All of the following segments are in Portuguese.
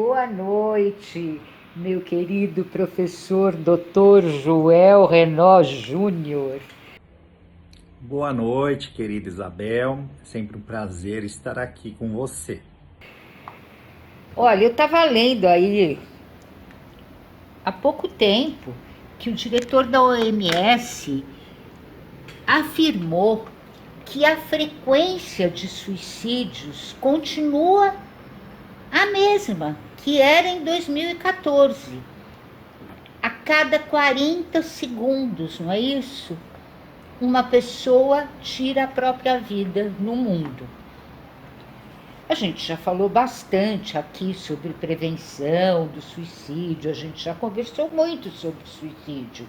Boa noite, meu querido professor Dr. Joel Renaud Júnior. Boa noite, querida Isabel. Sempre um prazer estar aqui com você. Olha, eu estava lendo aí há pouco tempo que o diretor da OMS afirmou que a frequência de suicídios continua a mesma que era em 2014. A cada 40 segundos, não é isso? Uma pessoa tira a própria vida no mundo. A gente já falou bastante aqui sobre prevenção do suicídio, a gente já conversou muito sobre suicídio,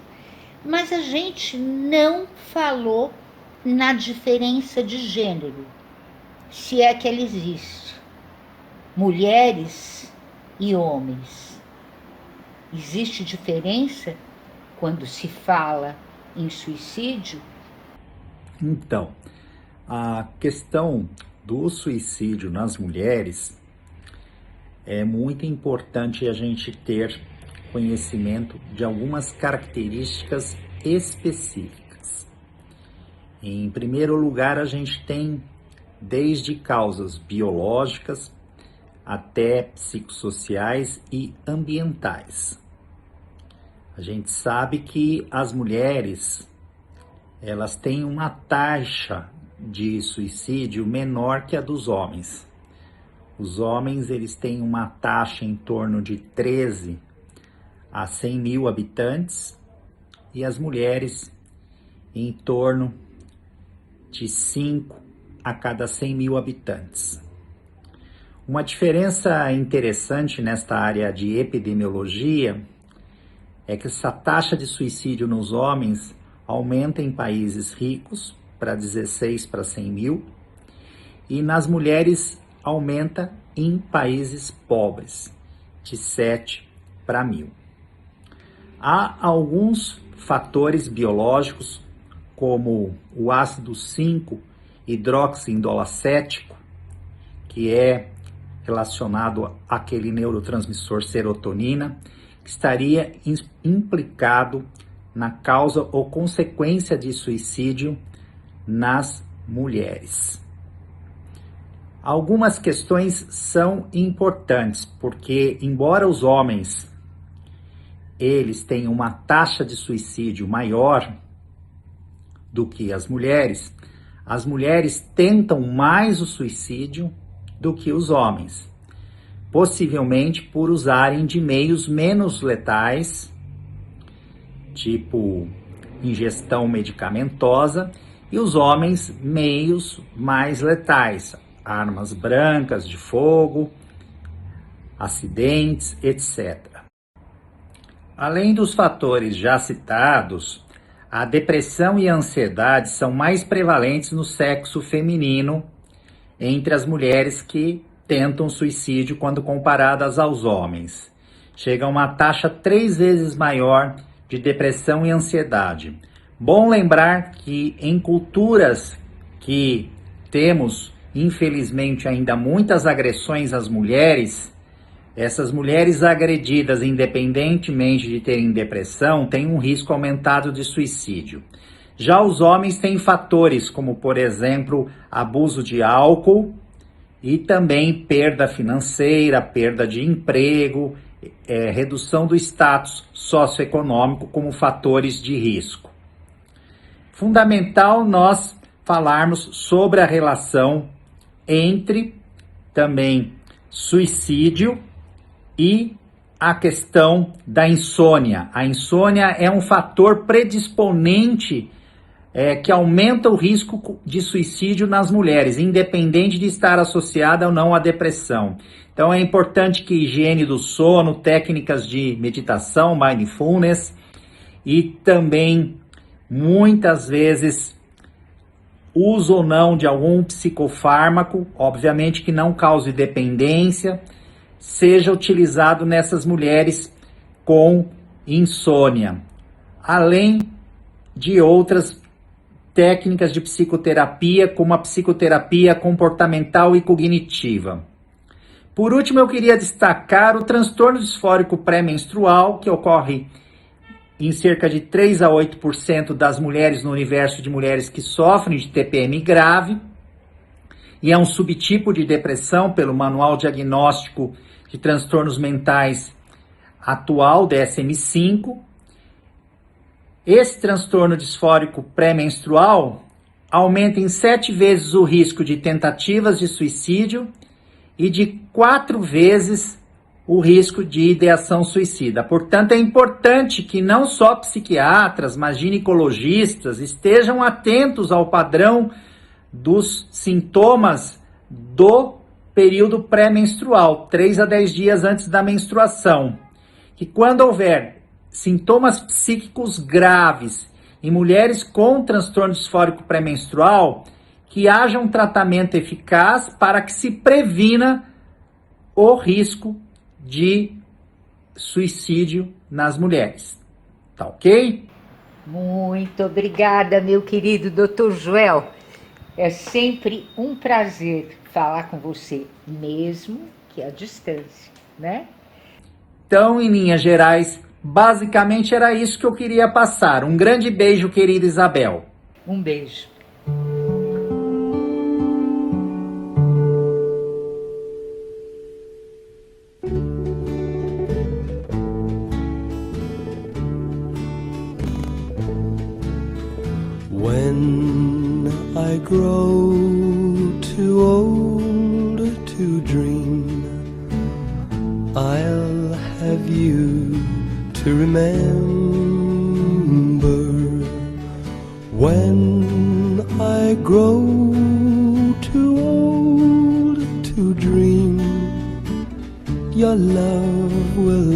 mas a gente não falou na diferença de gênero, se é que ela existe. Mulheres e homens. Existe diferença quando se fala em suicídio? Então, a questão do suicídio nas mulheres é muito importante a gente ter conhecimento de algumas características específicas. Em primeiro lugar, a gente tem desde causas biológicas até psicossociais e ambientais. A gente sabe que as mulheres, elas têm uma taxa de suicídio menor que a dos homens. Os homens, eles têm uma taxa em torno de 13 a 100 mil habitantes e as mulheres em torno de 5 a cada 100 mil habitantes. Uma diferença interessante nesta área de epidemiologia é que essa taxa de suicídio nos homens aumenta em países ricos, para 16 para 100 mil, e nas mulheres aumenta em países pobres, de 7 para 1000. Há alguns fatores biológicos, como o ácido 5-hidroxiindolacético, que é relacionado àquele neurotransmissor serotonina, que estaria implicado na causa ou consequência de suicídio nas mulheres. Algumas questões são importantes, porque embora os homens eles tenham uma taxa de suicídio maior do que as mulheres tentam mais o suicídio do que os homens, possivelmente por usarem de meios menos letais, tipo ingestão medicamentosa, e os homens meios mais letais, armas brancas de fogo, acidentes, etc. Além dos fatores já citados, a depressão e a ansiedade são mais prevalentes no sexo feminino entre as mulheres que tentam suicídio quando comparadas aos homens. Chega a uma taxa 3 vezes maior de depressão e ansiedade. Bom lembrar que em culturas que temos, infelizmente, ainda muitas agressões às mulheres, essas mulheres agredidas, independentemente de terem depressão, têm um risco aumentado de suicídio. Já os homens têm fatores como, por exemplo, abuso de álcool e também perda financeira, perda de emprego, redução do status socioeconômico como fatores de risco. Fundamental nós falarmos sobre a relação entre também suicídio e a questão da insônia. A insônia é um fator predisponente que aumenta o risco de suicídio nas mulheres, independente de estar associada ou não à depressão. Então é importante que higiene do sono, técnicas de meditação, mindfulness e também muitas vezes uso ou não de algum psicofármaco, obviamente que não cause dependência, seja utilizado nessas mulheres com insônia, além de outras técnicas de psicoterapia, como a psicoterapia comportamental e cognitiva. Por último, eu queria destacar o transtorno disfórico pré-menstrual, que ocorre em cerca de 3 a 8% das mulheres no universo de mulheres que sofrem de TPM grave, e é um subtipo de depressão pelo Manual Diagnóstico de Transtornos Mentais atual, DSM-5. Esse transtorno disfórico pré-menstrual aumenta em 7 vezes o risco de tentativas de suicídio e de 4 vezes o risco de ideação suicida. Portanto, é importante que não só psiquiatras, mas ginecologistas estejam atentos ao padrão dos sintomas do período pré-menstrual, 3 a 10 dias antes da menstruação. Que quando houver sintomas psíquicos graves em mulheres com transtorno disfórico pré-menstrual, que haja um tratamento eficaz para que se previna o risco de suicídio nas mulheres. Tá ok? Muito obrigada, meu querido Dr. Joel. É sempre um prazer falar com você, mesmo que à distância, né? Então, em linhas gerais, basicamente era isso que eu queria passar. Um grande beijo, querida Isabel. Um beijo. When I grow too old to dream, I'll have you to remember. When I grow too old to dream, your love will